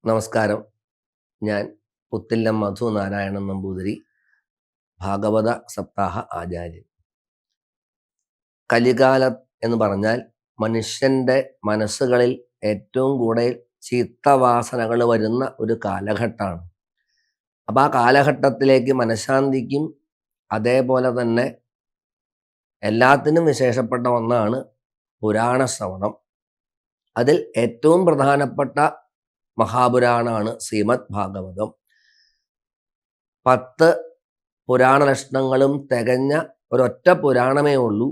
നമസ്കാരം. ഞാൻ പുത്തില്ലം മധു നാരായണൻ നമ്പൂതിരി, ഭാഗവത സപ്താഹ ആചാര്യൻ. കലികാലം എന്ന് പറഞ്ഞാൽ മനുഷ്യൻ്റെ മനസ്സുകളിൽ ഏറ്റവും കൂടുതൽ ചീത്തവാസനകൾ വരുന്ന ഒരു കാലഘട്ടമാണ്. അപ്പം ആ കാലഘട്ടത്തിലേക്ക് മനഃശാന്തിക്കും അതേപോലെ തന്നെ എല്ലാത്തിനും വിശേഷപ്പെട്ട ഒന്നാണ് പുരാണ ശ്രവണം. അതിൽ ഏറ്റവും പ്രധാനപ്പെട്ട മഹാപുരാണമാണ് ശ്രീമദ് ഭാഗവതം. 10 പുരാണ ലക്ഷണങ്ങളും തികഞ്ഞ ഒരൊറ്റ പുരാണമേ ഉള്ളൂ,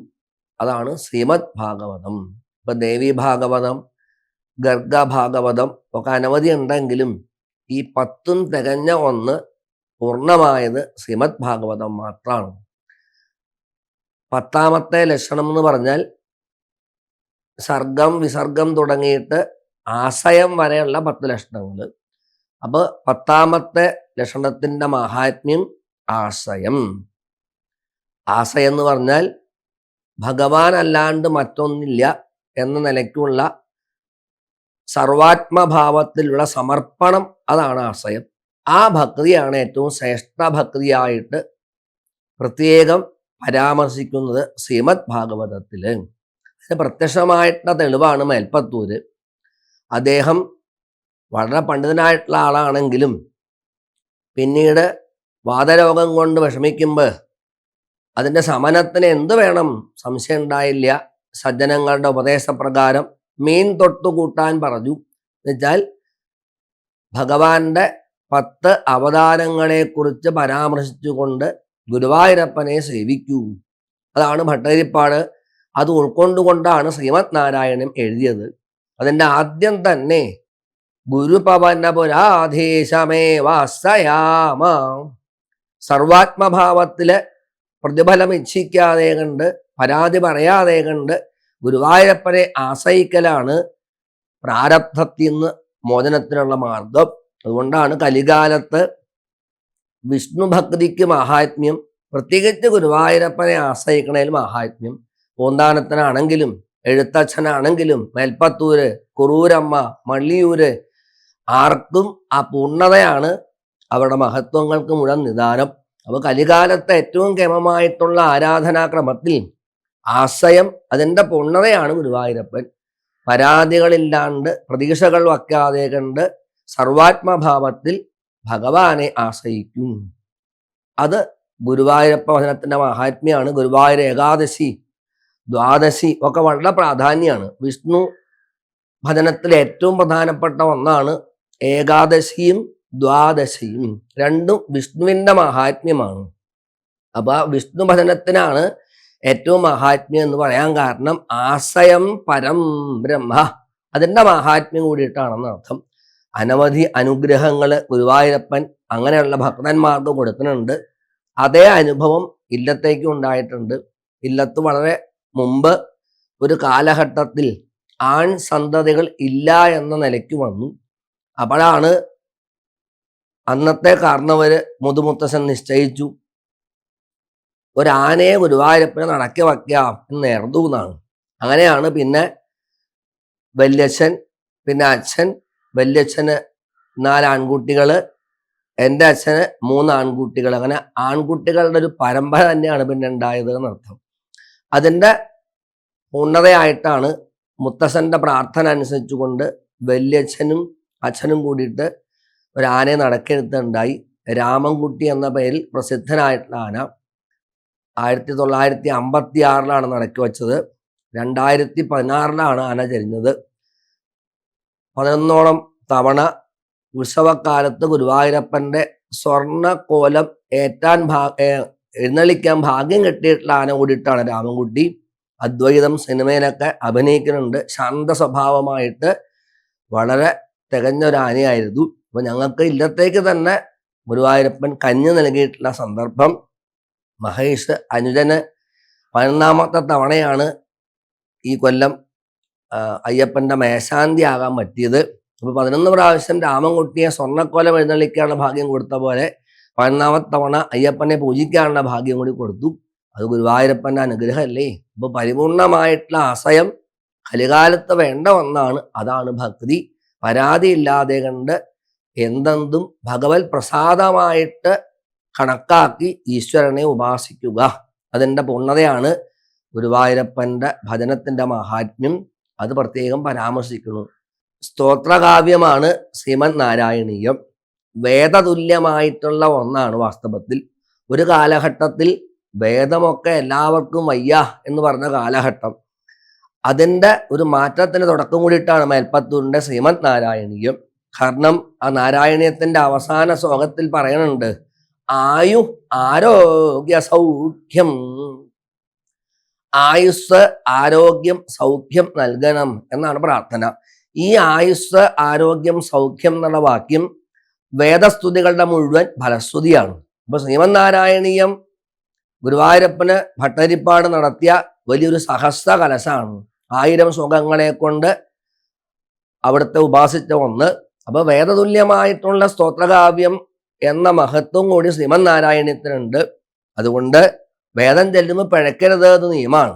അതാണ് ശ്രീമദ് ഭാഗവതം. ഇപ്പം ദേവി ഭാഗവതം, ഗർഗ ഭാഗവതം ഒക്കെ അനവധി ഉണ്ടെങ്കിലും ഈ 10 തികഞ്ഞ ഒന്ന് പൂർണ്ണമായത് ശ്രീമദ് ഭാഗവതം മാത്രമാണ്. 10ാമത്തെ ലക്ഷണം എന്ന് പറഞ്ഞാൽ സർഗം വിസർഗം തുടങ്ങിയിട്ട് ആശയം വരെയുള്ള 10 ലക്ഷണങ്ങൾ. അപ്പോൾ 10ാമത്തെ ലക്ഷണത്തിൻ്റെ മഹാത്മ്യം ആശയം. ആശയം എന്ന് പറഞ്ഞാൽ ഭഗവാൻ അല്ലാണ്ട് മറ്റൊന്നില്ല എന്ന നിലയ്ക്കുള്ള സർവാത്മഭാവത്തിലുള്ള സമർപ്പണം, അതാണ് ആശയം. ആ ഭക്തിയാണ് ഏറ്റവും ശ്രേഷ്ഠ ഭക്തിയായിട്ട് പ്രത്യേകം പരാമർശിക്കുന്നത് ശ്രീമദ് ഭാഗവതത്തിൽ. അതിന് പ്രത്യക്ഷമായിട്ടുള്ള തെളിവാണ് മേൽപ്പത്തൂര്. അദ്ദേഹം വളരെ പണ്ഡിതനായിട്ടുള്ള ആളാണെങ്കിലും പിന്നീട് വാതരോഗം കൊണ്ട് വിഷമിക്കുമ്പോൾ അതിൻ്റെ ശമനത്തിന് എന്ത് വേണം സംശയം ഉണ്ടായില്ല. സജ്ജനങ്ങളുടെ ഉപദേശപ്രകാരം മീൻ തൊട്ടുകൂട്ടാൻ പറഞ്ഞു. എന്നുവെച്ചാൽ ഭഗവാന്റെ 10 അവതാരങ്ങളെക്കുറിച്ച് പരാമർശിച്ചുകൊണ്ട് ഗുരുവായൂരപ്പനെ സേവിക്കൂ. അതാണ് ഭട്ടതിരിപ്പാട്. അത് ഉൾക്കൊണ്ടുകൊണ്ടാണ് ശ്രീമദ് നാരായണൻ എഴുതിയത്. അതിൻ്റെ ആദ്യം തന്നെ ഗുരുപവനപുരാധീശമേ വാസയാമ, സർവാത്മഭാവത്തില് പ്രതിഫലം ഇച്ഛിക്കാതെ കണ്ട് പരാതി പറയാതെ കണ്ട് ഗുരുവായൂരപ്പനെ ആശ്രയിക്കലാണ് പ്രാരബ്ധത്തിൽ നിന്ന് മോചനത്തിനുള്ള മാർഗം. അതുകൊണ്ടാണ് കലികാലത്ത് വിഷ്ണു ഭക്തിക്ക് മഹാത്മ്യം, പ്രത്യേകിച്ച് ഗുരുവായൂരപ്പനെ ആശ്രയിക്കണേൽ മഹാത്മ്യം. പൂന്താനത്തിനാണെങ്കിലും എഴുത്തച്ഛനാണെങ്കിലും മേൽപ്പത്തൂര്, കുറൂരമ്മ, മള്ളിയൂര്, ആർക്കും ആ പൂർണ്ണതയാണ് അവരുടെ മഹത്വങ്ങൾക്ക് മുഴുവൻ നിദാനം. അപ്പോൾ കലികാലത്തെ ഏറ്റവും കേമമായിട്ടുള്ള ആരാധനാക്രമത്തിൽ ആശയം, അതിൻ്റെ പൂർണ്ണതയാണ് ഗുരുവായൂരപ്പൻ. പരാതികളില്ലാണ്ട് പ്രതീക്ഷകൾ വയ്ക്കാതെ കണ്ട് സർവാത്മഭാവത്തിൽ ഭഗവാനെ ആശ്രയിക്കും. അത് ഗുരുവായൂരപ്പ ഭജനത്തിൻ്റെ മഹാത്മ്യമാണ്. ഗുരുവായൂർ ഏകാദശി, ദ്വാദശി ഒക്കെ വളരെ പ്രാധാന്യമാണ്. വിഷ്ണു ഭജനത്തിൽ ഏറ്റവും പ്രധാനപ്പെട്ട ഒന്നാണ് ഏകാദശിയും ദ്വാദശിയും. രണ്ടും വിഷ്ണുവിൻ്റെ മഹാത്മ്യമാണ്. അപ്പൊ വിഷ്ണു ഭജനത്തിനാണ് ഏറ്റവും മഹാത്മ്യം എന്ന് പറയാൻ കാരണം ആശയം പരം ബ്രഹ്മ, അതിൻ്റെ മഹാത്മ്യം കൂടിയിട്ടാണെന്ന് അർത്ഥം. അനവധി അനുഗ്രഹങ്ങൾ ഗുരുവായൂരപ്പൻ അങ്ങനെയുള്ള ഭക്തന്മാർക്ക് കൊടുക്കുന്നുണ്ട്. അതേ അനുഭവം ഇല്ലത്തേക്കും ഉണ്ടായിട്ടുണ്ട്. ഇല്ലത്ത് വളരെ മുമ്പ് ഒരു കാലഘട്ടത്തിൽ ആൺ സന്തതികൾ ഇല്ല എന്ന നിലയ്ക്ക് വന്നു. അപ്പോഴാണ് അന്നത്തെ കാരണവര് മുതുമുത്തശ്ശൻ നിശ്ചയിച്ചു, ഒരാനയെ ഗുരുവായൂരപ്പനെ നടക്കി വയ്ക്കാം എന്ന് നേർന്നു എന്നാണ്. അങ്ങനെയാണ് പിന്നെ വല്യച്ഛൻ, പിന്നെ അച്ഛൻ, വല്യച്ഛന് 4 ആൺകുട്ടികൾ, എൻ്റെ അച്ഛന് 3 ആൺകുട്ടികൾ. അങ്ങനെ ആൺകുട്ടികളുടെ ഒരു പരമ്പര തന്നെയാണ് പിന്നെ ഉണ്ടായത് എന്നർത്ഥം. അതിൻ്റെ പൂർണ്ണതയായിട്ടാണ് മുത്തശ്ശൻ്റെ പ്രാർത്ഥന അനുസരിച്ചുകൊണ്ട് വല്യച്ഛനും അച്ഛനും കൂടിയിട്ട് ഒരു ആനയെ നടക്കെടുത്തുണ്ടായി. രാമൻകുട്ടി എന്ന പേരിൽ പ്രസിദ്ധനായിട്ടുള്ള ആന 1956 നടക്കി വച്ചത്. 2016 ആന ചരിഞ്ഞത്. 11ഓളം തവണ ഉത്സവക്കാലത്ത് ഗുരുവായൂരപ്പൻ്റെ സ്വർണ്ണക്കോലം എഴുന്നള്ളിക്കാൻ ഭാഗ്യം കിട്ടിയിട്ടുള്ള ആന കൂടിയിട്ടാണ് രാമൻകുട്ടി. അദ്വൈതം സിനിമയിലൊക്കെ അഭിനയിക്കുന്നുണ്ട്. ശാന്ത സ്വഭാവമായിട്ട് വളരെ തികഞ്ഞൊരാനയായിരുന്നു. അപ്പൊ ഞങ്ങൾക്ക് ഇല്ലത്തേക്ക് തന്നെ ഗുരുവായൂരപ്പൻ കഞ്ഞി നൽകിയിട്ടുള്ള സന്ദർഭം. മഹേഷ് അനുജന് 11ാമത്തെ തവണയാണ് ഈ കൊല്ലം അയ്യപ്പൻ്റെ മേശാന്തി ആകാൻ പറ്റിയത്. അപ്പൊ 11 പ്രാവശ്യം രാമൻകുട്ടിയെ സ്വർണ്ണക്കോലം എഴുന്നള്ളിക്കാനുള്ള ഭാഗ്യം കൊടുത്ത പോലെ 11ാമത്തെ തവണ അയ്യപ്പനെ പൂജിക്കാനുള്ള ഭാഗ്യം കൂടി കൊടുത്തു. അത് ഗുരുവായൂരപ്പൻ്റെ അനുഗ്രഹമല്ലേ. അപ്പൊ പരിപൂർണമായിട്ടുള്ള ആശയം കലികാലത്ത് വേണ്ട ഒന്നാണ്. അതാണ് ഭക്തി. പരാതിയില്ലാതെ കണ്ട് എന്തെന്തും ഭഗവത് പ്രസാദമായിട്ട് കണക്കാക്കി ഈശ്വരനെ ഉപാസിക്കുക. അതിൻ്റെ പൂർണ്ണതയാണ് ഗുരുവായൂരപ്പൻ്റെ ഭജനത്തിൻ്റെ മഹാത്മ്യം. അത് പ്രത്യേകം പരാമർശിക്കുന്നു. സ്തോത്രകാവ്യമാണ് ശ്രീമദ് നാരായണീയം. വേദതുല്യമായിട്ടുള്ള ഒന്നാണ് വാസ്തവത്തിൽ. ഒരു കാലഘട്ടത്തിൽ വേദമൊക്കെ എല്ലാവർക്കും വയ്യ എന്ന് പറഞ്ഞ കാലഘട്ടം, അതിൻ്റെ ഒരു മാറ്റത്തിന് തുടക്കം കൂടിയിട്ടാണ് മേൽപ്പത്തൂരിൻ്റെ ശ്രീമദ് നാരായണീയം. കാരണം ആ നാരായണീയത്തിൻ്റെ അവസാന ശ്ലോകത്തിൽ പറയുന്നുണ്ട്, ആയു ആരോഗ്യ സൗഖ്യം. ആയുസ് ആരോഗ്യം സൗഖ്യം നൽകണം എന്നാണ് പ്രാർത്ഥന. ഈ ആയുസ് ആരോഗ്യം സൗഖ്യം എന്നുള്ള വാക്യം വേദസ്തുതികളുടെ മുഴുവൻ ഫലസ്തുതിയാണ്. അപ്പൊ ശ്രീമദ് നാരായണീയം ഗുരുവായൂരപ്പന് ഭട്ടതിരിപ്പാട് നടത്തിയ വലിയൊരു സഹസ്ര കലശാണ്. 1000 ശ്ലോകങ്ങളെ കൊണ്ട് അവിടുത്തെ ഉപാസിച്ച ഒന്ന്. അപ്പൊ വേദതുല്യമായിട്ടുള്ള സ്തോത്രകാവ്യം എന്ന മഹത്വം കൂടി ശ്രീമദ് നാരായണീയത്തിനുണ്ട്. അതുകൊണ്ട് വേദം ചെല്ലുമ്പോൾ പിഴക്കരുത് എന്ന് നിയമമാണ്.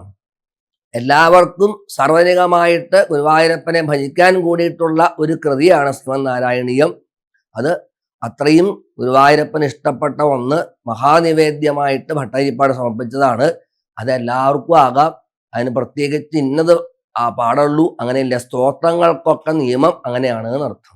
എല്ലാവർക്കും സാർവജനികമായിട്ട് ഗുരുവായൂരപ്പനെ ഭജിക്കാൻ കൂടിയിട്ടുള്ള ഒരു കൃതിയാണ് ശ്രീമദ് നാരായണീയം. അത് അത്രയും ഗുരുവായൂരപ്പന് ഇഷ്ടപ്പെട്ട ഒന്ന്, മഹാനിവേദ്യമായിട്ട് ഭട്ടതിരിപ്പാട് സമർപ്പിച്ചതാണ്. അത് എല്ലാവർക്കും ആകാം. അതിന് പ്രത്യേകിച്ച് ഇന്നത് പാടുള്ളൂ അങ്ങനെയില്ല. സ്തോത്രങ്ങൾക്കൊക്കെ നിയമം അങ്ങനെയാണ് എന്നർത്ഥം.